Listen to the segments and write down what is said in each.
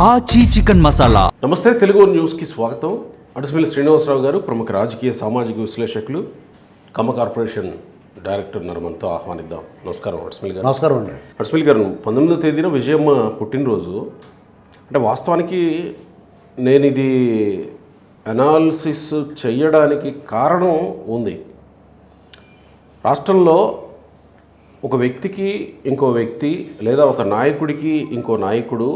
ఆచి చికెన్ మసాలా. నమస్తే, తెలుగు న్యూస్కి స్వాగతం. అడస్మిల్లి శ్రీనివాసరావు గారు ప్రముఖ రాజకీయ సామాజిక విశ్లేషకులు, కమ్మ కార్పొరేషన్ డైరెక్టర్ మనతో ఆహ్వానిద్దాం. నమస్కారం అడస్మిల్లి గారు. నమస్కారం అండి. అడస్మిల్లి గారు, 19వ తేదీన విజయమ్మ పుట్టినరోజు. అంటే వాస్తవానికి నేను ఇది అనాలిసిస్ చేయడానికి కారణం ఉంది. రాష్ట్రంలో ఒక వ్యక్తికి ఇంకో వ్యక్తి లేదా ఒక నాయకుడికి ఇంకో నాయకుడు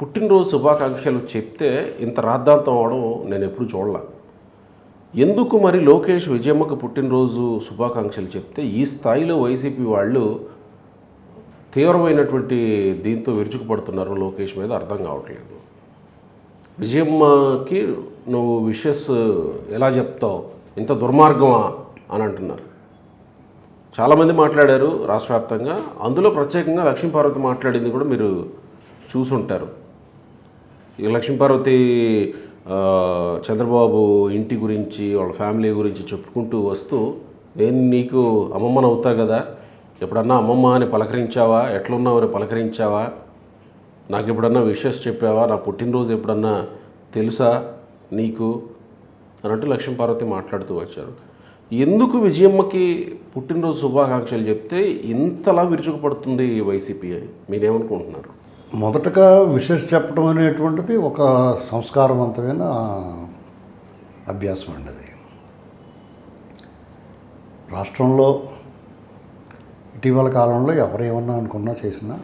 పుట్టినరోజు శుభాకాంక్షలు చెప్తే ఇంత రాద్ధాంతం అవడం నేను ఎప్పుడు చూడలే. ఎందుకు మరి లోకేష్ విజయమ్మకు పుట్టినరోజు శుభాకాంక్షలు చెప్తే ఈ స్థాయిలో వైసీపీ వాళ్ళు తీవ్రమైనటువంటి దీంతో విరుచుకుపడుతున్నారు లోకేష్ మీద అర్థం కావట్లేదు. విజయమ్మకి నువ్వు విషెస్ ఎలా చెప్తావు, ఇంత దుర్మార్గమా అని అంటున్నారు. చాలామంది మాట్లాడారు రాష్ట్ర వ్యాప్తంగా. అందులో ప్రత్యేకంగా లక్ష్మీపార్వతి మాట్లాడింది కూడా మీరు చూసుంటారు. ఈ లక్ష్మీపార్వతి చంద్రబాబు ఇంటి గురించి, వాళ్ళ ఫ్యామిలీ గురించి చెప్పుకుంటూ వస్తూ, నేను నీకు అమ్మమ్మని అవుతా కదా, ఎప్పుడన్నా అమ్మమ్మ అని పలకరించావా, ఎట్లున్నావు అని పలకరించావా, నాకు ఎప్పుడన్నా విషెస్ చెప్పావా, నా పుట్టినరోజు ఎప్పుడన్నా తెలుసా నీకు అని అంటూ లక్ష్మీపార్వతి మాట్లాడుతూ వచ్చారు. ఎందుకు విజయమ్మకి పుట్టినరోజు శుభాకాంక్షలు చెప్తే ఇంతలా విరుచుకుపడుతుంది వైసీపీ? మీరేమనుకుంటున్నారు? మొదటగా విశేష చెప్పడం అనేటువంటిది ఒక సంస్కారవంతమైన అభ్యాసం అండి. అది రాష్ట్రంలో ఇటీవల కాలంలో ఎవరేమన్నా అనుకున్నా చేసినా,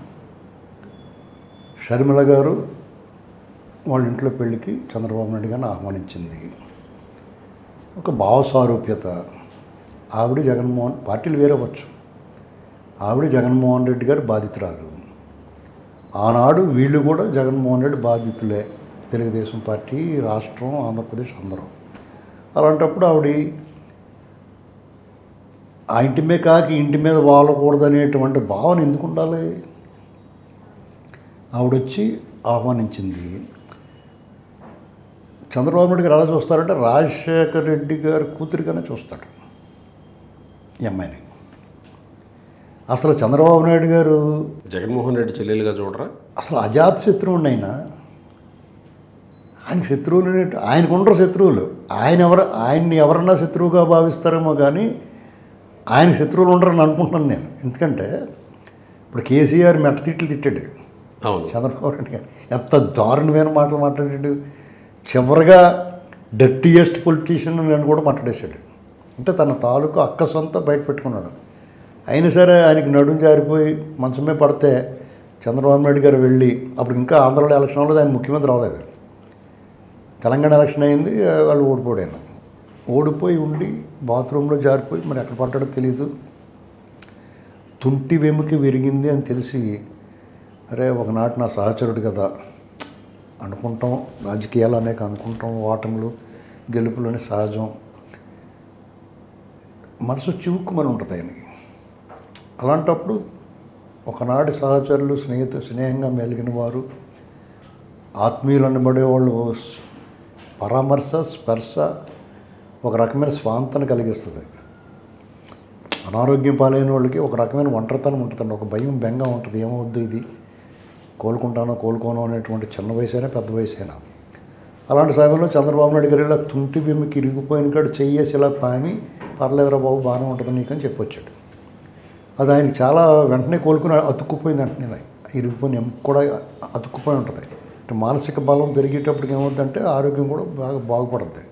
షర్మిల గారు వాళ్ళ ఇంట్లో పెళ్ళికి చంద్రబాబు నాయుడు గారిని ఆహ్వానించింది. ఒక భావసారూప్యత. ఆవిడ జగన్మోహన్, పార్టీలు వేరవచ్చు, ఆవిడ జగన్మోహన్ రెడ్డి గారు బాధితురాలు. ఆనాడు వీళ్ళు కూడా జగన్మోహన్ రెడ్డి బాధితులే, తెలుగుదేశం పార్టీ, రాష్ట్రం, ఆంధ్రప్రదేశ్ అందరూ. అలాంటప్పుడు ఆవిడ ఆ ఇంటి మీద కాకి ఇంటి మీద వాలకూడదు అనేటువంటి భావన ఎందుకు ఉండాలి? ఆవిడొచ్చి ఆహ్వానించింది. చంద్రబాబు నాయుడు గారు ఎలా చూస్తారంటే రాజశేఖర రెడ్డి గారి కూతురిగానే చూస్తాడు ఈ అమ్మాయిని. అసలు చంద్రబాబు నాయుడు గారు జగన్మోహన్ రెడ్డి చెల్లెలుగా చూడరా? అసలు అజాత శత్రువుని అయినా ఆయన శత్రువులు, ఆయనకు ఉండరు శత్రువులు. ఆయన్ని ఎవరన్నా శత్రువుగా భావిస్తారేమో కానీ ఆయన శత్రువులు ఉండరని అనుకుంటున్నాను నేను. ఎందుకంటే ఇప్పుడు కేసీఆర్ మెట్టతిట్లు తిట్టాడు చంద్రబాబు నాయుడు గారు, ఎంత దారుణమైన మాటలు మాట్లాడాడు. చివరిగా డర్టీయెస్ట్ పొలిటీషియన్ నేను కూడా మాట్లాడేశాడు. అంటే తన తాలూకు అక్కసంతా బయట పెట్టుకున్నాడు. అయినా సరే ఆయనకి నడుం జారిపోయి మంచమే పడితే చంద్రబాబు నాయుడు గారు వెళ్ళి, అప్పుడు ఇంకా ఆంధ్రాలో ఎలక్షన్ అవ్వలేదు, ఆయన ముఖ్యమంత్రి అవ్వలేదు, తెలంగాణ ఎలక్షన్ అయింది, వాళ్ళు ఓడిపోయాను. ఓడిపోయి ఉండి బాత్రూంలో జారిపోయి మరి ఎక్కడ పడ్డాడో తెలియదు, తుంటి వెముకి విరిగింది అని తెలిసి, అరే ఒకనాటి నా సహచరుడు కదా అనుకుంటాం. రాజకీయాలు అనేక అనుకుంటాం, ఓటములు గెలుపులోనే సహజం. మనసు చివుక్కుమని ఉంటుంది ఆయనకి. అలాంటప్పుడు ఒకనాటి సహచరులు, స్నేహంగా మెలిగిన వారు, ఆత్మీయులు అనబడేవాళ్ళు పరామర్శ, స్పర్శ ఒక రకమైన స్వాంతను కలిగిస్తుంది. అనారోగ్యం పాలైన వాళ్ళకి ఒక రకమైన ఒంటరితనం ఉంటుందండి, ఒక భయం, బెంగ ఉంటుంది. ఏమవుద్దు ఇది, కోలుకుంటానో కోలుకోనో అనేటువంటి చిన్న వయసైనా పెద్ద వయసైనా. అలాంటి సమయంలో చంద్రబాబు నాయుడు గారు ఇలా తుంటి బిమ్మికి ఇరిగిపోయిన కాడు చెయ్యేసి ఇలా పామి, పర్లేదురా బాబు బాగానే ఉంటుంది నీకు అని చెప్పొచ్చాడు. అది ఆయనకి చాలా వెంటనే కోలుకుని అతుక్కుపోయింది. వెంటనే ఇరిగిపోయిన కూడా అతుక్కుపోయి ఉంటుంది. అంటే మానసిక బలం పెరిగేటప్పటికి ఏమవుతుందంటే ఆరోగ్యం కూడా బాగా బాగుపడుతుంది.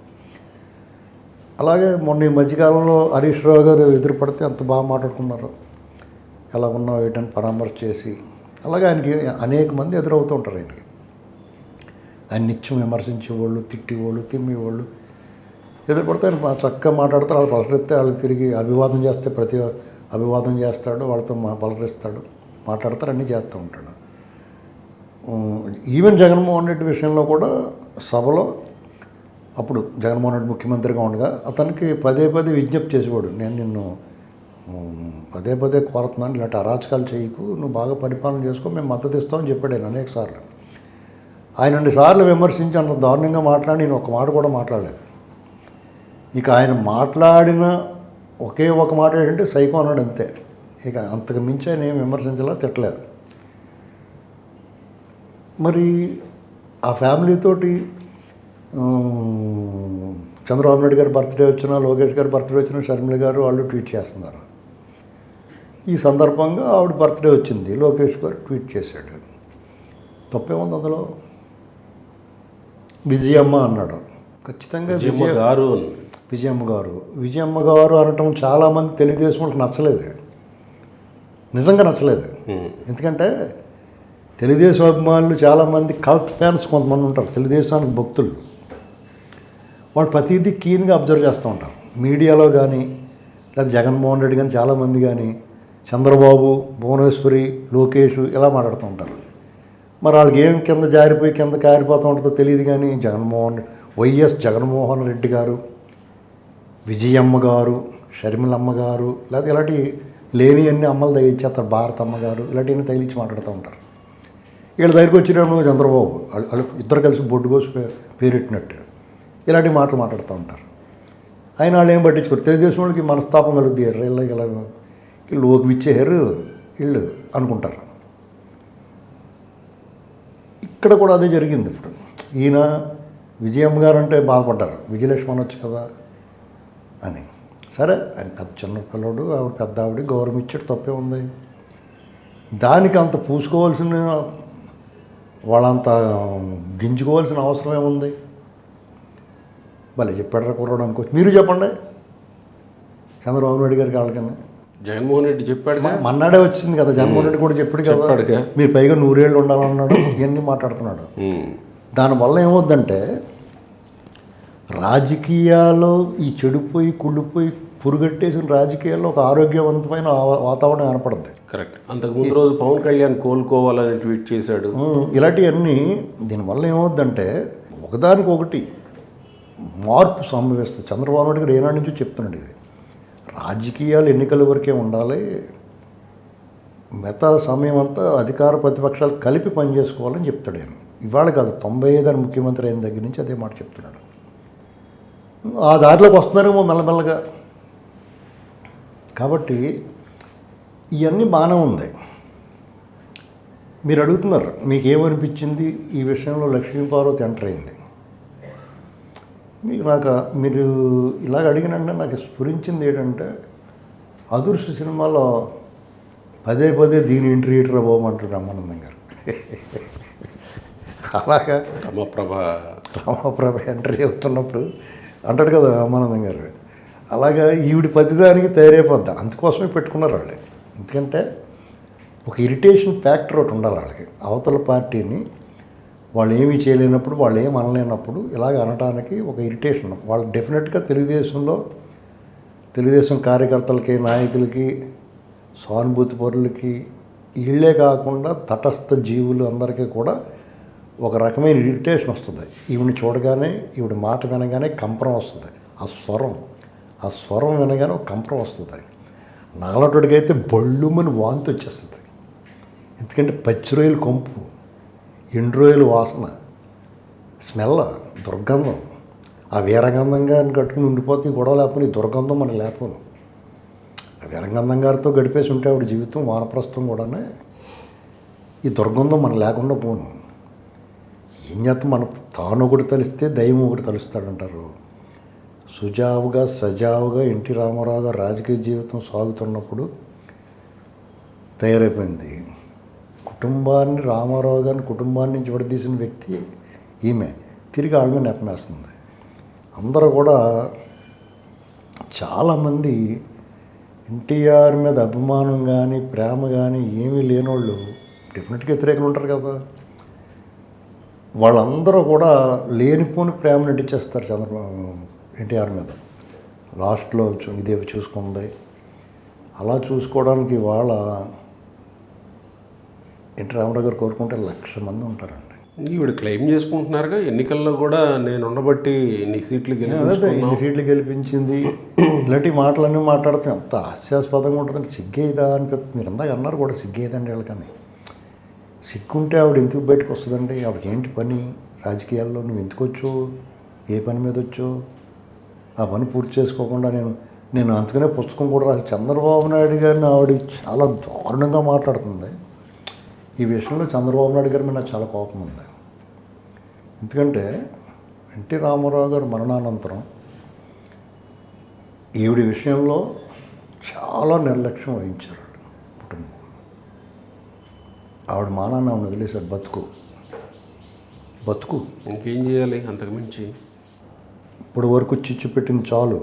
అలాగే మొన్న ఈ మధ్యకాలంలో హరీష్ రావు గారు ఎదురుపడితే అంత బాగా మాట్లాడుకున్నారు, ఎలా ఉన్నావు ఏంటని పరామర్శ చేసి. అలాగే ఆయనకి అనేక మంది ఎదురవుతూ ఉంటారు. ఆయన నిత్యం విమర్శించేవాళ్ళు, తిట్టేవాళ్ళు, తిమ్మేవాళ్ళు ఎదురుపడితే ఆయన చక్కగా మాట్లాడతారు. వాళ్ళు పలకరిస్తే వాళ్ళకి తిరిగి అభివాదం చేస్తే ప్రతి అభివాదం చేస్తాడు, వాళ్ళతో పలకరిస్తాడు, మాట్లాడతారు, అన్నీ చేస్తూ ఉంటాడు. ఈవెన్ జగన్మోహన్ రెడ్డి విషయంలో కూడా సభలో అప్పుడు జగన్మోహన్ రెడ్డి ముఖ్యమంత్రిగా ఉండగా అతనికి పదే పదే విజ్ఞప్తి చేసేవాడు, నేను నిన్ను పదే పదే కోరుతున్నాను, ఇలాంటి అరాచకాలు చేయకు, నువ్వు బాగా పరిపాలన చేసుకో, మేము మద్దతు ఇస్తామని చెప్పాడు ఆయన అనేక సార్లు. ఆయన 2 సార్లు విమర్శించి అంత దారుణంగా మాట్లాడి నేను ఒక మాట కూడా మాట్లాడలేదు. ఇక ఆయన మాట్లాడిన ఒకే ఒక మాట ఏంటంటే సైకో అన్నాడు, అంతే. ఇక అంతకు మించి ఆయన ఏం విమర్శించలా, తిట్టలేదు. మరి ఆ ఫ్యామిలీతోటి చంద్రబాబు నాయుడు గారి బర్త్డే వచ్చినా, లోకేష్ గారి బర్త్డే వచ్చినా షర్మిల గారు వాళ్ళు ట్వీట్ చేస్తున్నారు. ఈ సందర్భంగా ఆవిడ బర్త్డే వచ్చింది, లోకేష్ గారు ట్వీట్ చేశాడు. తప్పేముంది అందులో? విజయమ్మ అన్నాడు. ఖచ్చితంగా విజయమ్మ గారు అనటం చాలామంది తెలుగుదేశం వాళ్ళకి నచ్చలేదు, నిజంగా నచ్చలేదు. ఎందుకంటే తెలుగుదేశం అభిమానులు చాలామంది కల్ట్ ఫ్యాన్స్ కొంతమంది ఉంటారు, తెలుగుదేశానికి భక్తులు. వాళ్ళు ప్రతిదీ కీన్గా అబ్జర్వ్ చేస్తూ ఉంటారు. మీడియాలో కానీ లేదా జగన్మోహన్ రెడ్డి కానీ చాలామంది కానీ చంద్రబాబు, భువనేశ్వరి, లోకేష్ ఇలా మాట్లాడుతూ ఉంటారు. మరి వాళ్ళకి ఏం కింద జారిపోయి కింద కారిపోతూ ఉంటుందో తెలియదు. కానీ వైఎస్ జగన్మోహన్ రెడ్డి గారు, విజయమ్మ గారు, షర్మిలమ్మ గారు, లేదా ఇలాంటి లేని అన్ని అమ్మలు తగిలిచ్చేస్తారు, భారతమ్మ గారు, ఇలాంటివన్నీ తగిలిచ్చి మాట్లాడుతూ ఉంటారు. వీళ్ళ దగ్గరికి వచ్చినప్పుడు చంద్రబాబు వాళ్ళు ఇద్దరు కలిసి బొడ్డు కోసి పేరెట్టినట్టు ఇలాంటి మాటలు మాట్లాడుతూ ఉంటారు. ఆయన వాళ్ళు ఏం పట్టించుకోరు. తెలుగుదేశం వాళ్ళకి మనస్తాపం కలుగుద్ది, ఇలా వీళ్ళు ఒక ఇచ్చేసారు వీళ్ళు అనుకుంటారు. ఇక్కడ కూడా అదే జరిగింది. ఇప్పుడు ఈయన విజయమ్మ గారు అంటే బాధపడ్డారు, విజయలక్ష్మి అనొచ్చు కదా అని. సరే, ఆయన పెద్ద చిన్న పిల్లడు, ఆవిడ పెద్ద ఆవిడ, గౌరవం ఇచ్చాడు, తప్పే ఉంది. దానికి అంత పూసుకోవాల్సిన, వాళ్ళంత గింజుకోవాల్సిన అవసరం ఏముంది? భలే చెప్పాడు కుర్రాడు అనుకోవచ్చు. మీరు చెప్పండి, చంద్రబాబు నాయుడు గారికి వాళ్ళకన్నా జగన్మోహన్ రెడ్డి చెప్పాడు, మన్నాడే వచ్చింది కదా, జగన్మోహన్ రెడ్డి కూడా చెప్పాడు కదా, మీరు పైగా 100 ఏళ్ళు ఉండాలన్నాడు, ఇవన్నీ మాట్లాడుతున్నాడు. దానివల్ల ఏమవుద్దంటే రాజకీయాల్లో ఈ చెడిపోయి కుళ్ళిపోయి పురుగట్టేసిన రాజకీయాల్లో ఒక ఆరోగ్యవంతమైన వాతావరణం ఏర్పడుద్ది. కరెక్ట్. అంతకుముందు రోజు పవన్ కళ్యాణ్ కోలుకోవాలని ట్వీట్ చేశాడు. ఇలాంటివన్నీ దీనివల్ల ఏమవుద్దంటే ఒకదానికొకటి మార్పు సంభవిస్తుంది. చంద్రబాబు నాయుడు గారు ఏనాటి నుంచో చెప్తున్నాడు, ఇది రాజకీయాలు ఎన్నికల వరకే ఉండాలి, మిగతా సమయం అంతా అధికార ప్రతిపక్షాలు కలిపి పనిచేసుకోవాలని చెప్తాడు ఆయన. ఇవాళ కాదు, 95 అని ముఖ్యమంత్రి అయిన దగ్గర నుంచి అదే మాట చెప్తున్నాడు. ఆ దారిలోకి వస్తున్నారేమో మెల్లమెల్లగా. కాబట్టి ఇవన్నీ బాగానే ఉంది. మీరు అడుగుతున్నారు మీకేమనిపించింది ఈ విషయంలో లక్ష్మీపార్వతి ఎంటర్ అయింది. మీరు ఇలాగ అడిగినంటే నాకు స్ఫురించింది ఏంటంటే, అదృశ్య సినిమాలో పదే పదే దీని ఇంటర్వ్యూటర్ పోమంటాడు రామానందం గారు. అలాగా రమాప్రభ ఎంట్రీ అవుతున్నప్పుడు అంటాడు కదా రామానందం గారు. అలాగా ఈవిడి ప్రతిదానికి తయారైపోద్ది, అందుకోసమే పెట్టుకున్నారు వాళ్ళు. ఎందుకంటే ఒక ఇరిటేషన్ ఫ్యాక్టర్ ఒకటి ఉండాలి వాళ్ళకి. అవతల పార్టీని వాళ్ళు ఏమీ చేయలేనప్పుడు, వాళ్ళు ఏం అనలేనప్పుడు ఇలాగ అనడానికి ఒక ఇరిటేషన్. వాళ్ళు డెఫినెట్గా తెలుగుదేశం కార్యకర్తలకి, నాయకులకి, సానుభూతి పరులకి, వీళ్ళే కాకుండా తటస్థ జీవులు అందరికీ కూడా ఒక రకమైన ఇరిటేషన్ వస్తుంది. ఈవిని చూడగానే, ఈవిడ మాట వినగానే కంపరం వస్తుంది. ఆ స్వరం వినగానే ఒక కంపరం వస్తుంది. నాలటోడికైతే బళ్ళుమని వాంతి వచ్చేస్తుంది. ఎందుకంటే పచ్చి రొయ్యలు కంపు, ఎండు రొయ్యలు వాసన, స్మెల్, దుర్గంధం. ఆ వీరగంధంగా కట్టుకుని ఉండిపోతే గొడవ లేకపోతే ఈ దుర్గంధం మనకు లేకపోను. ఆ వీరగంధం గారితో గడిపేసి ఉంటే ఆవిడ జీవితం వానప్రస్థం కూడానే ఈ దుర్గంధం మనకు లేకుండా పోను. ఏం చేస్తాం, మన తాను ఒకటి తలిస్తే దైవం ఒకటి తలుస్తాడంటారు. సజావుగా ఎన్టీ రామారావు గారు రాజకీయ జీవితం సాగుతున్నప్పుడు తయారైపోయింది. రామారావు గారిని కుటుంబాన్ని నుంచి విడదీసిన వ్యక్తి ఈమె తిరిగి ఆమె నెప్పమేస్తుంది. అందరూ కూడా చాలామంది ఎన్టీఆర్ మీద అభిమానం కానీ ప్రేమ కానీ ఏమీ లేనోళ్ళు డెఫినెట్గా వ్యతిరేకులు ఉంటారు కదా. వాళ్ళందరూ కూడా లేనిపోని ప్రేమ నటించేస్తారు ఎన్టీఆర్ మీద. లాస్ట్లో ఇదేవి చూసుకుంది. అలా చూసుకోవడానికి వాళ్ళ ఎన్టీ రామారావు గారు కోరుకుంటే 1,00,000 మంది ఉంటారండి. ఈవిడ క్లెయిమ్ చేసుకుంటున్నారుగా, ఎన్నికల్లో కూడా నేను ఉండబట్టి ఇన్ని సీట్లు గెలిపించింది. ఇలాంటి మాటలన్నీ మాట్లాడుతాం. ఎంత హాస్యాస్పదంగా ఉంటుందంటే సిగ్గేదా అనిపిస్తుంది. మీరు అందాక అన్నారు కూడా సిగ్గేదండి వీళ్ళకని. సిగ్గుంటే ఆవిడ ఎందుకు బయటకు వస్తుందండి? ఆవిడకి ఏంటి పని రాజకీయాల్లో? నువ్వు ఎందుకు వచ్చావు? ఏ పని మీద వచ్చావు? ఆ పని పూర్తి చేసుకోకుండా నేను నేను అందుకనే పుస్తకం కూడా రాసి చంద్రబాబు నాయుడు గారిని ఆవిడ చాలా దారుణంగా మాట్లాడుతుంది. ఈ విషయంలో చంద్రబాబు నాయుడు గారి మీద నాకు చాలా కోపం ఉంది. ఎందుకంటే ఎన్టీ రామారావు గారు మరణానంతరం ఈవిడి విషయంలో చాలా నిర్లక్ష్యం వహించారు కుటుంబం. ఆవిడ మానాన్ని ఆవిడ వదిలేశారు. బతుకు ఇంకేం చేయాలి అంతకుమించి? ఇప్పుడు వరకు చిచ్చు పెట్టింది చాలు,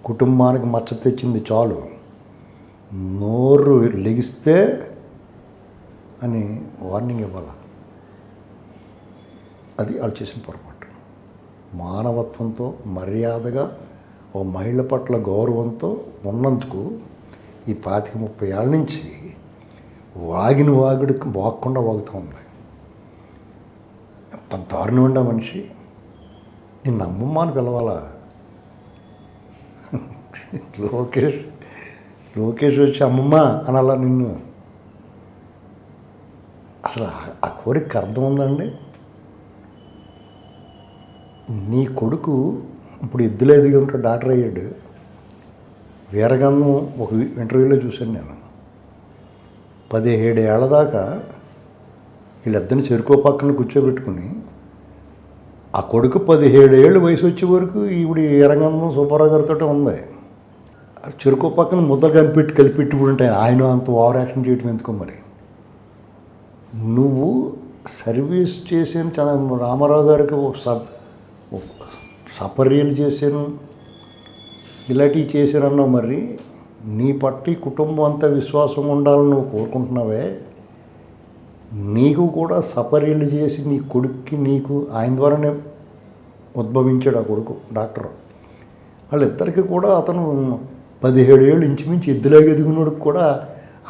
కుటుంబానికి మచ్చ తెచ్చింది చాలు, నోరు లెగిస్తే అని వార్నింగ్ ఇవ్వాలి. అది వాళ్ళు చేసిన పొరపాటు. మానవత్వంతో మర్యాదగా ఓ మహిళ పట్ల గౌరవంతో ఉన్నందుకు ఈ 25-30 ఏళ్ళ నుంచి వాగిన వాగుడికి వాగకుండా వాగుతూ ఉంది. ఎంత దారుణంగా మనిషి. నిన్ను అమ్మమ్మ అని పిలవాలా? లోకేష్ వచ్చి అమ్మమ్మ అనాలా నిన్ను? అసలు ఆ కోరిక అర్థం ఉందండి? నీ కొడుకు ఇప్పుడు ఎద్దులో ఎదిగి ఉంటే డాక్టర్ అయ్యాడు. వీరగంధం ఒక ఇంటర్వ్యూలో చూశాను నేను. 17 ఏళ్ల దాకా వీళ్ళిద్దరిని చెరుకో పక్కన కూర్చోబెట్టుకుని ఆ కొడుకు 17 ఏళ్ళు వయసు వచ్చే వరకు ఈవిడ వీరగంధం సుబ్బారావు గారితో ఉంది. చెరుకో పక్కన ముద్దలు కలిపెట్టి ఉంటాయి. ఆయన అంత ఓవర్ యాక్షన్ చేయటం ఎందుకో మరి. నువ్వు సర్వీస్ చేసిన రామారావు గారికి సపర్యలు చేశాను, ఇలాంటివి చేశానన్నావు. మరి నీ పట్టి కుటుంబం అంతా విశ్వాసం ఉండాలని నువ్వు కోరుకుంటున్నావే, నీకు కూడా సపర్యలు చేసి నీ కొడుక్కి నీకు ఆయన ద్వారానే ఉద్భవించాడు ఆ కొడుకు డాక్టర్. వాళ్ళిద్దరికీ కూడా అతను 17 ఏళ్ళు ఇంచుమించి ఎద్దులాగా ఎదిగినోడికి కూడా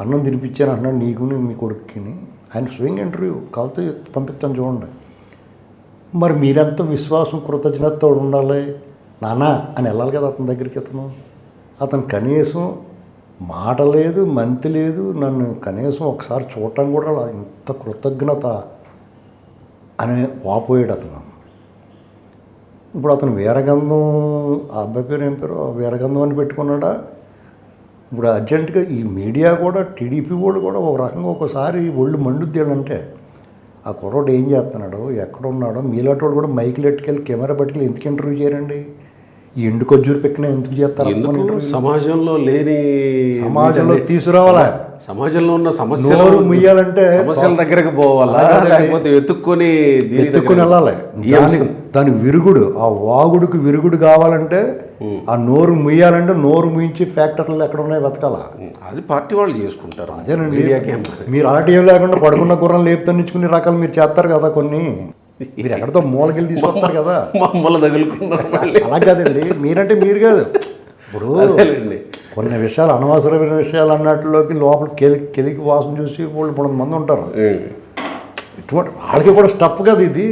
అన్నం తినిపించాను అంటున్నాడు నీకు మీ కొడుక్కిని. ఆయన స్వింగ్ ఇంటర్వ్యూ కావాలతో పంపిస్తాను చూడండి. మరి మీరెంత విశ్వాసం కృతజ్ఞతతో ఉండాలి నానా అని వెళ్ళాలి కదా అతని దగ్గరికి. అతను కనీసం మాట లేదు, మంతి లేదు, నన్ను కనీసం ఒకసారి చూడటం కూడా ఇంత కృతజ్ఞత అని వాపోయాడు అతను. ఇప్పుడు అతను వీరగంధం, ఆ అబ్బాయి పేరు ఏం పేరు, వీరగంధం అని పెట్టుకున్నాడా. ఇప్పుడు అర్జెంటుగా ఈ మీడియా కూడా టీడీపీ వాళ్ళు కూడా ఒక రకంగా ఒకసారి ఒళ్ళు మండుద్దేళ్ళంటే ఆ కుర్రోడు ఏం చేస్తున్నాడో ఎక్కడున్నాడో మీలాంటి వాళ్ళు కూడా మైకులు ఎట్టుకెళ్ళి కెమెరా పట్టుకెళ్ళి ఎందుకు ఇంటర్వ్యూ చేయరండి? ఈ ఎండు కొజ్జూరు పెక్కిన ఎందుకు చేస్తారు? సమాజంలో తీసుకురావాలా? సమాజంలో ఉన్న సమస్యలు ముయ్యాలంటే సమస్యల దగ్గరకు పోవాలా, లేకపోతే వెతుక్కొని వెళ్ళాలి. దాని విరుగుడు, ఆ వాగుడికి విరుగుడు కావాలంటే ఆ నోరు ముయ్యాలంటే నోరు ముయించి ఫ్యాక్టరీలు ఎక్కడ ఉన్నాయో వెతకాలా. అది పార్టీ వాళ్ళు చేసుకుంటారు. అదేనండి. మీరు అలాంటి ఏం లేకుండా పడుకున్న గుర్రం లేపుతన్నించుకునే రకాలు మీరు చేస్తారు కదా. కొన్ని మీరు ఎక్కడితో మూలకెళ్ళి తీసుకొస్తారు కదా, మమ్మల్ని తగులుకున్నారు. అలా కాదండి, మీరంటే మీరు కాదు. ఇప్పుడు కొన్ని విషయాలు అనవసరమైన విషయాలు అన్నట్లోకి లోపల కెలికి వాసన చూసి వాళ్ళు 3 మంది ఉంటారు. ఇటువంటి వాళ్ళకి కూడా స్టఫ్ కదా ఇది.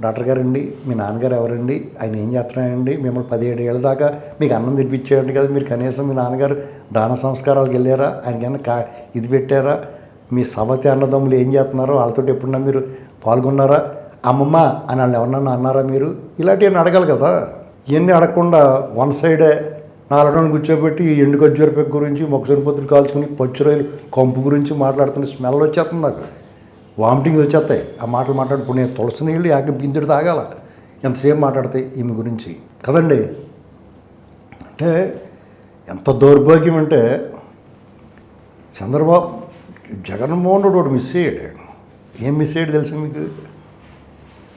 డాక్టర్ గారండి, మీ నాన్నగారు ఎవరండి, ఆయన ఏం చేస్తున్నాయండి, మిమ్మల్ని 17 ఏళ్ళ దాకా మీకు అన్నం తినిపించేయండి కదా, మీరు కనీసం మీ నాన్నగారు దాన సంస్కారాలకు వెళ్ళారా, ఆయనకైనా ఇది పెట్టారా, మీ సవతి అన్నదమ్ములు ఏం చేస్తున్నారో వాళ్ళతో ఎప్పుడన్నా మీరు పాల్గొన్నారా, అమ్మమ్మ అని వాళ్ళు ఎవరన్నా అన్నారా మీరు? ఇలాంటివన్నీ అడగాలి కదా. ఇవన్నీ అడగకుండా వన్ సైడే 4 రోజులు కూర్చోబెట్టి ఎండు ఖర్జూరపెక్క గురించి మొక్కజొన్న పొత్తులు కాల్చుకుని పచ్చిరొయ్యలు కంపు గురించి మాట్లాడుతున్న స్మెల్ వచ్చేస్తుంది నాకు, వామిటింగ్ వచ్చేస్తాయి ఆ మాటలు మాట్లాడుకుని. నేను తులసి నీళ్ళు బిందుడు తాగాల ఎంతసేపు మాట్లాడతాయి ఈమె గురించి కదండి. అంటే ఎంత దౌర్భాగ్యం అంటే జగన్మోహన్ రెడ్డి ఒకటి మిస్ అయ్యాడు. ఏం మిస్ అయ్యాడు తెలుసు మీకు?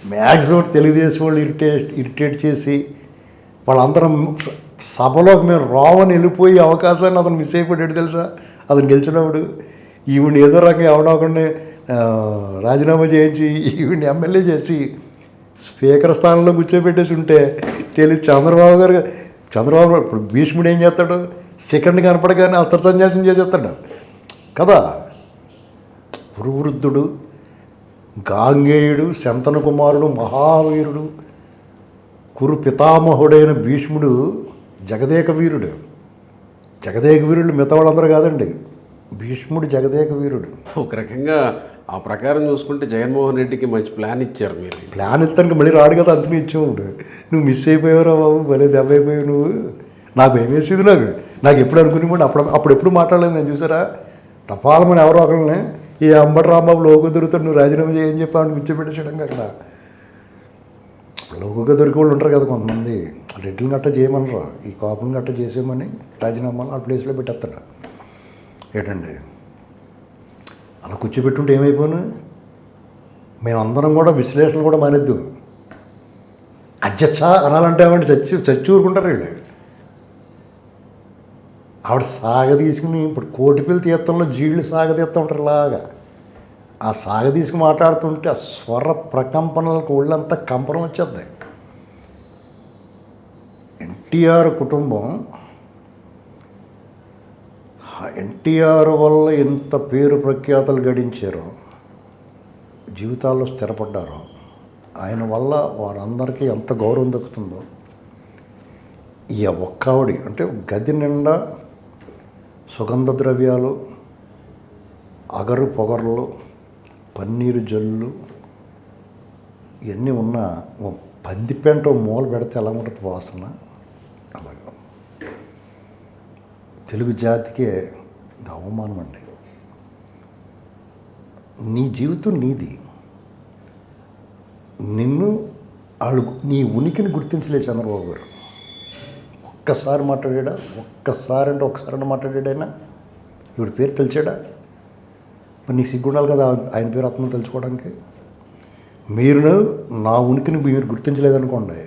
మ్యాక్సిమం తెలుగుదేశం వాళ్ళు ఇరిటేట్ చేసి వాళ్ళందరం సభలోకి మేము రావని వెళ్ళిపోయి అవకాశాన్ని అతను మిస్ అయిపోయాడు తెలుసా. అతను గెలిచినప్పుడు ఈవిని ఏదో రకంగా ఎవడొకడిని రాజీనామా చేయించి ఈవిని ఎమ్మెల్యే చేసి స్పీకర్ స్థానంలో కూర్చోబెట్టేసి ఉంటే చంద్రబాబు ఇప్పుడు భీష్ముడు ఏం చేస్తాడు? సెకండ్ కనపడగానే అస్త్ర సన్యాసం చేసేస్తాడు కదా. పురువృద్ధుడు, గాంగేయుడు, శంతన కుమారుడు, మహావీరుడు, కురు పితామహుడైన భీష్ముడు జగదేక వీరుడు. జగదేక వీరుడు మిగతా వాళ్ళందరూ కాదండి. భీష్ముడు జగదేక వీరుడు. ఒక రకంగా ఆ ప్రకారం చూసుకుంటే జగన్మోహన్ రెడ్డికి మంచి ప్లాన్ ఇచ్చారు మీరు. ప్లాన్ ఇస్తానికి మళ్ళీ రాడు కదా, అందుకని ఇచ్చాము. నువ్వు మిస్ అయిపోయావురా బాబు, భలే దెబ్బ అయిపోయావు నువ్వు. నాకు భయం వేసేది. నాకు ఎప్పుడు అనుకునేవాడు, అప్పుడు మాట్లాడలేదు నేను. చూసారా టపాలమని ఎవరో ఒకరిని ఈ అంబటి రాంబాబు లోకు దొరుకుతాడు, నువ్వు రాజీనామా చేయని చెప్పి కూర్చోబెట్టేసాడు. అక్కడ లోకుగా దొరికి వాళ్ళు ఉంటారు కదా కొంతమంది, రెడ్డిని గట్ట చేయమనరా, ఈ కాపుని గట్ట చేసేమని రాజీనామాలు ఆ ప్లేస్లో పెట్టేస్తాడు. ఏంటండి అలా కూర్చోబెట్టుంటే ఏమైపోను, మేమందరం కూడా విశ్లేషణ కూడా మానేద్దు. అధ్యక్ష అనాలంటే ఏమంటే చచ్చి ఊరుకుంటారు వీళ్ళు. ఆవిడ సాగదీసుకుని ఇప్పుడు కోటిపిల్లి తీర్థంలో జీళ్ళు సాగదీస్తూ ఉంటారు ఇలాగా. ఆ సాగదీసుకు మాట్లాడుతుంటే ఆ స్వర ప్రకంపనలకు ఒళ్ళంతా కంపనం వచ్చేద్ది. ఎన్టీఆర్ కుటుంబం, ఎన్టీఆర్ వల్ల ఎంత పేరు ప్రఖ్యాతలు గడించారో, జీవితాల్లో స్థిరపడ్డారో, ఆయన వల్ల వారందరికీ ఎంత గౌరవం దక్కుతుందో, ఈ ఒక్కావిడి అంటే గది నిండా సుగంధ ద్రవ్యాలు, అగరు పొగర్లు, పన్నీరు జల్లు ఇవన్నీ ఉన్న పందిపెంట మూల పెడితే ఎలా ఉంటుంది వాసన, అలాగా తెలుగు జాతికే ఇది అవమానం అండి. నీ జీవితం నీది, నిన్ను వాళ్ళు నీ ఉనికిని గుర్తించలేదు చంద్రబాబు గారు. ఒక్కసారి మాట్లాడా, ఒక్కసారి అంటే ఒక్కసారి మాట్లాడాడైనా ఇవిడ పేరు తెలిసాడా? మరి నీకు సిగ్గుండాలి కదా ఆయన పేరు ఆత్మ తెలుసుకోవడానికి. మీరు నా ఉనికిని మీరు గుర్తించలేదనుకోండి,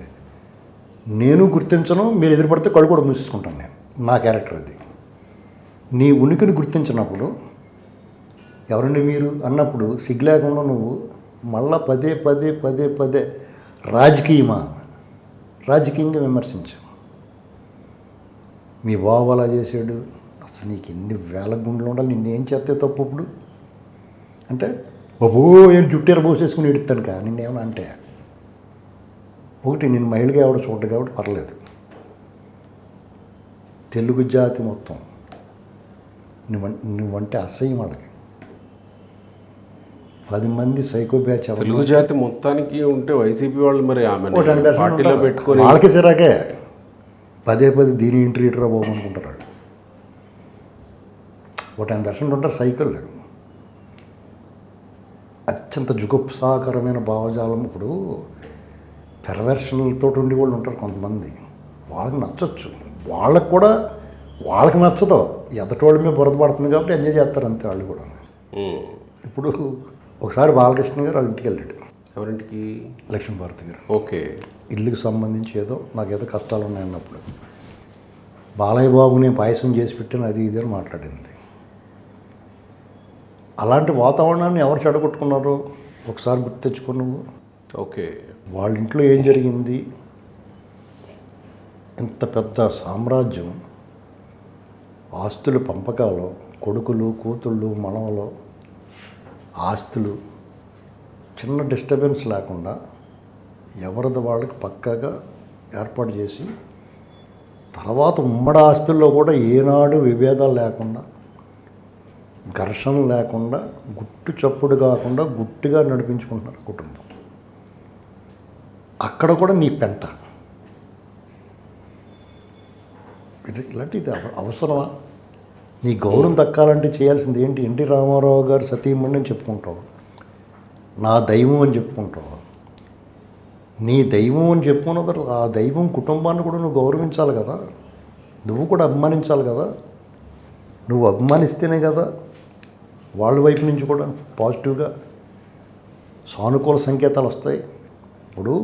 నేను గుర్తించను, మీరు ఎదురుపడితే కళ్ళు కూడా మూసేసుకుంటాను. నేను నా క్యారెక్టర్ అది. నీ ఉనికిని గుర్తించినప్పుడు ఎవరండి మీరు అన్నప్పుడు సిగ్గు లేకుండా నువ్వు మళ్ళా పదే పదే పదే పదే రాజకీయంగా విమర్శించు. మీ బాబు అలా చేశాడు, అసలు నీకు ఎన్ని వేల గుండెలు ఉండాలి, నిన్నేం చేస్తే తప్పు ఇప్పుడు అంటే బాబో ఏం జుట్టేర పోసేసుకుని ఎడుతాను కా నిన్నేమన్నా అంటే. ఒకటి నేను మహిళగా ఎవడ చూడదు కాబట్టి పర్లేదు. తెలుగు జాతి మొత్తం నువ్వంటే అసహ్యం వాళ్ళకి. 10 మంది సైకో బ్యాచ్ తెలుగు జాతి మొత్తానికి ఉంటే వైసీపీ వాళ్ళు మరి ఆమె పార్టీలో పెట్టుకొని వాళ్ళకి సిరాకే పదే దీని ఇంటర్వ్యూటరా బాబు అనుకుంటారు వాళ్ళు. 10% ఉంటారు సైకిల్. అత్యంత జుగుప్సాకరమైన భావజాలం. ఇప్పుడు పెర్వర్షన్లతో ఉండి వాళ్ళు ఉంటారు కొంతమంది, వాళ్ళకి నచ్చచ్చు, వాళ్ళకి నచ్చదు, ఎదటోళ్ళ మీద బురద పడుతుంది కాబట్టి ఎంజాయ్ చేస్తారు అంతే వాళ్ళు కూడా. ఇప్పుడు ఒకసారి బాలకృష్ణ గారు వాళ్ళ ఇంటికి వెళ్ళాడు. ఎవరింటికి? లక్ష్మీభారతి గారు. ఓకే. ఇల్లుకి సంబంధించి నాకేదో కష్టాలు ఉన్నాయన్నప్పుడు బాలయ్య బాబు నేను పాయసం చేసి పెట్టాను అది ఇది అని మాట్లాడింది. అలాంటి వాతావరణాన్ని ఎవరు చెడగొట్టుకున్నారో ఒకసారి గుర్తు తెచ్చుకో నువ్వు. ఓకే. వాళ్ళ ఇంట్లో ఏం జరిగింది, ఇంత పెద్ద సామ్రాజ్యం, ఆస్తులు పంపకాలు, కొడుకులు కూతుళ్ళు మనవలు, ఆస్తులు, చిన్న డిస్టర్బెన్స్ లేకుండా ఎవరిది వాళ్ళకి పక్కాగా ఏర్పాటు చేసి, తర్వాత ఉమ్మడి ఆస్తుల్లో కూడా ఏనాడు విభేదాలు లేకుండా, ఘర్షణ లేకుండా, గుట్టు చప్పుడు కాకుండా గుట్టుగా నడిపించుకుంటున్నారు కుటుంబం. అక్కడ కూడా నీ పెంట. ఇలాంటిది అవసరమా? నీ గౌరవం దక్కాలంటే చేయాల్సింది ఏంటి? ఎన్టీ రామారావు గారు సతీమణి అని చెప్పుకుంటావు, నా దైవం అని చెప్పుకుంటావు. నీ దైవం అని చెప్పుకున్నప్పుడు ఆ దైవం కుటుంబాన్ని కూడా నువ్వు గౌరవించాలి కదా, నువ్వు కూడా అభిమానించాలి కదా. నువ్వు అభిమానిస్తేనే కదా వాళ్ళ వైపు నుంచి కూడా పాజిటివ్గా సానుకూల సంకేతాలు వస్తాయి. ఇప్పుడు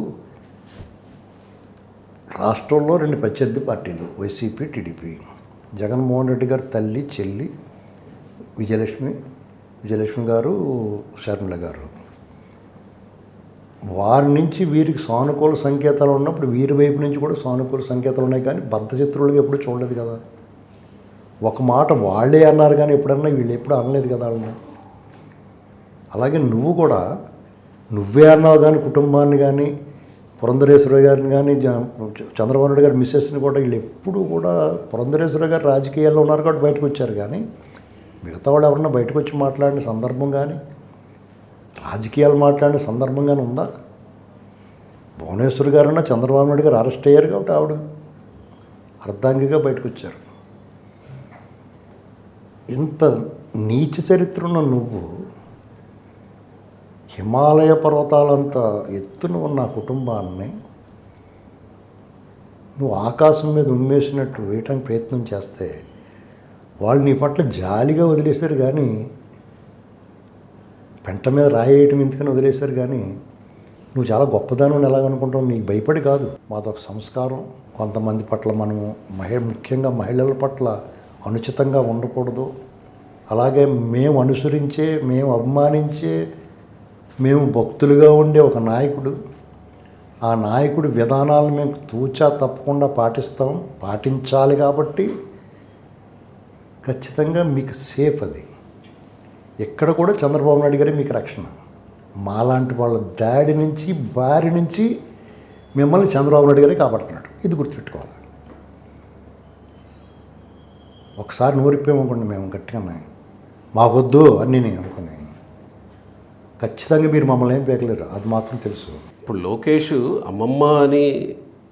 రాష్ట్రంలో 2 ప్రత్యర్థి పార్టీలు, వైసీపీ టీడీపీ. జగన్మోహన్ రెడ్డి గారు తల్లి చెల్లి విజయలక్ష్మి గారు, షర్మిల గారు. వారి నుంచి వీరికి సానుకూల సంకేతాలు ఉన్నప్పుడు వీరి వైపు నుంచి కూడా సానుకూల సంకేతాలు ఉన్నాయి, కానీ బద్ధశత్రువులుగా ఎప్పుడు చూడలేదు కదా. ఒక మాట వాళ్ళే అన్నారు కానీ ఎప్పుడన్నా వీళ్ళు ఎప్పుడు అనలేదు కదా వాళ్ళని. అలాగే నువ్వు కూడా నువ్వే అన్నావు కానీ కుటుంబాన్ని కానీ, పురంధరేశ్వర గారిని కానీ, చంద్రబాబు నాయుడు గారి మిస్సెస్ని కూడా వీళ్ళు ఎప్పుడు కూడా, పురంధరేశ్వర గారు రాజకీయాల్లో ఉన్నారు కాబట్టి బయటకు వచ్చారు, కానీ మిగతా వాళ్ళు ఎవరన్నా బయటకు వచ్చి మాట్లాడిన సందర్భం కానీ రాజకీయాలు మాట్లాడిన సందర్భం కానీ ఉందా? భువనేశ్వర్ గారన్నా చంద్రబాబు నాయుడు గారు అరెస్ట్ అయ్యారు కాబట్టి ఆవిడ అర్ధాంగిగా బయటకు వచ్చారు. ఇంత నీచ చరిత్ర ఉన్న నువ్వు హిమాలయ పర్వతాలంత ఎత్తున ఉన్న ఆ కుటుంబాన్ని నువ్వు ఆకాశం మీద ఉమ్మేసినట్టు వేయటానికి ప్రయత్నం చేస్తే వాళ్ళు నీ పట్ల జాలిగా వదిలేశారు కానీ పెంట మీద రాయేయటం ఎందుకని వదిలేశారు కానీ నువ్వు చాలా గొప్పదానం ఎలాగనుకుంటావు? నీకు భయపడి కాదు. మాదొక సంస్కారం. కొంతమంది పట్ల మనము ముఖ్యంగా మహిళల పట్ల అనుచితంగా ఉండకూడదు. అలాగే మేము అనుసరించే, మేము అభిమానించే, మేము భక్తులుగా ఉండే ఒక నాయకుడు, ఆ నాయకుడి విధానాలను మేము తూచా తప్పకుండా పాటించాలి. కాబట్టి ఖచ్చితంగా మీకు సేఫ్ అది. ఎక్కడ కూడా చంద్రబాబు నాయుడు గారే మీకు రక్షణ. మాలాంటి వాళ్ళ దాడి నుంచి, బారి నుంచి మిమ్మల్ని చంద్రబాబు నాయుడు గారే కాపాడుతున్నాడు. ఇది గుర్తుపెట్టుకోవాలి. ఒకసారి నోరిపోయామనుకోండి మేము గట్టిగా మాకొద్దు అన్నీ అనుకుని ఖచ్చితంగా మీరు మమ్మల్ని ఏం పేకలేరు, అది మాత్రం తెలుసు. ఇప్పుడు లోకేష్ అమ్మమ్మ అని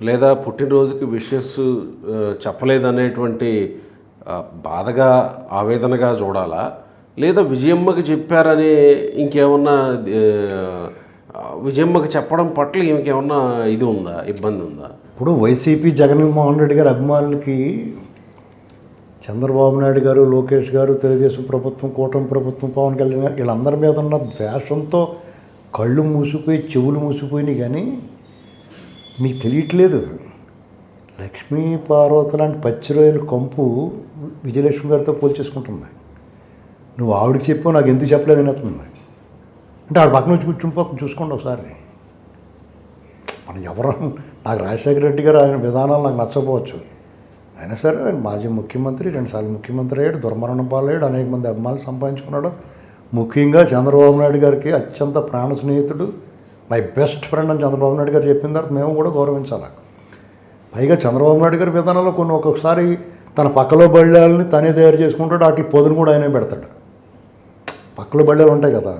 లేదా పుట్టినరోజుకి విషెస్ చెప్పలేదనేటువంటి బాధగా, ఆవేదనగా చూడాలా, లేదా విజయమ్మకి చెప్పారని ఇంకేమన్నా విజయమ్మకి చెప్పడం పట్ల ఇంకేమన్నా ఇది ఉందా, ఇబ్బంది ఉందా? ఇప్పుడు వైసీపీ జగన్మోహన్ రెడ్డి గారి అభిమానులకి చంద్రబాబు నాయుడు గారు, లోకేష్ గారు, తెలుగుదేశం ప్రభుత్వం, కూటమి ప్రభుత్వం, పవన్ కళ్యాణ్ గారు వీళ్ళందరి మీద ఉన్న ద్వేషంతో కళ్ళు మూసిపోయి, చెవులు మూసిపోయినాయి. కానీ మీకు తెలియట్లేదు, లక్ష్మీ పార్వతి లాంటి పచ్చిరొయ్యల కంపు విజయలక్ష్మి గారితో పోల్చేసుకుంటుంది. నువ్వు ఆవిడకి చెప్పావు, నాకు ఎందుకు చెప్పలేదని అవుతుంది అంటే ఆవిడ పక్కన వచ్చి కూర్చుండిపోతుంది. చూసుకోండి ఒకసారి. మనం ఎవరు, నాకు రాజశేఖర రెడ్డి గారు ఆయన విధానాలు నాకు నచ్చకపోవచ్చు, అయినా సరే ఆయన మాజీ ముఖ్యమంత్రి, 2 సార్లు ముఖ్యమంత్రి అయ్యాడు, దుర్మరణం పాలయ్యాడు, అనేక మంది అభిమానులు సంపాదించుకున్నాడు. ముఖ్యంగా చంద్రబాబు నాయుడు గారికి అత్యంత ప్రాణ స్నేహితుడు, మై బెస్ట్ ఫ్రెండ్ అని చంద్రబాబు నాయుడు గారు చెప్పిన తర్వాత మేము కూడా గౌరవించాలి. పైగా చంద్రబాబు నాయుడు గారి విధానంలో కొన్ని ఒక్కొక్కసారి తన పక్కలో బళ్ళాలని తనే తయారు చేసుకుంటాడు, వాటి పొదును కూడా ఆయనే పెడతాడు. పక్కలో బళ్ళాలు ఉంటాయి కదా,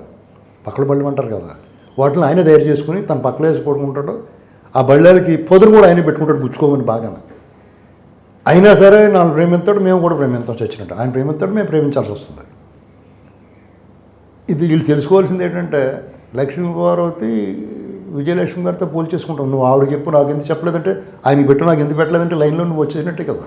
పక్కల బళ్ళు అంటారు కదా, వాటిని ఆయనే తయారు చేసుకుని తన పక్కలో వేసి పడుకుంటాడు. ఆ బళ్ళాలకి పొదును కూడా ఆయనే పెట్టుకుంటాడు గుచ్చుకోమని బాగా. అయినా సరే నన్ను ప్రేమిస్తాడు, మేము కూడా ప్రేమిస్తాం చచ్చినట్టు. ఆయన ప్రేమిస్తాడు, మేము ప్రేమించాల్సి వస్తుంది. ఇది వీళ్ళు తెలుసుకోవాల్సింది ఏంటంటే లక్ష్మీ పార్వతి విజయలక్ష్మి గారితో పోల్చేసుకుంటాం. నువ్వు ఆవిడ చెప్పు, నాకు ఎందుకు చెప్పలేదంటే, ఆయనకి పెట్టు, నాకు ఎందుకు పెట్టలేదంటే లైన్లో నువ్వు వచ్చేసినట్టే కదా.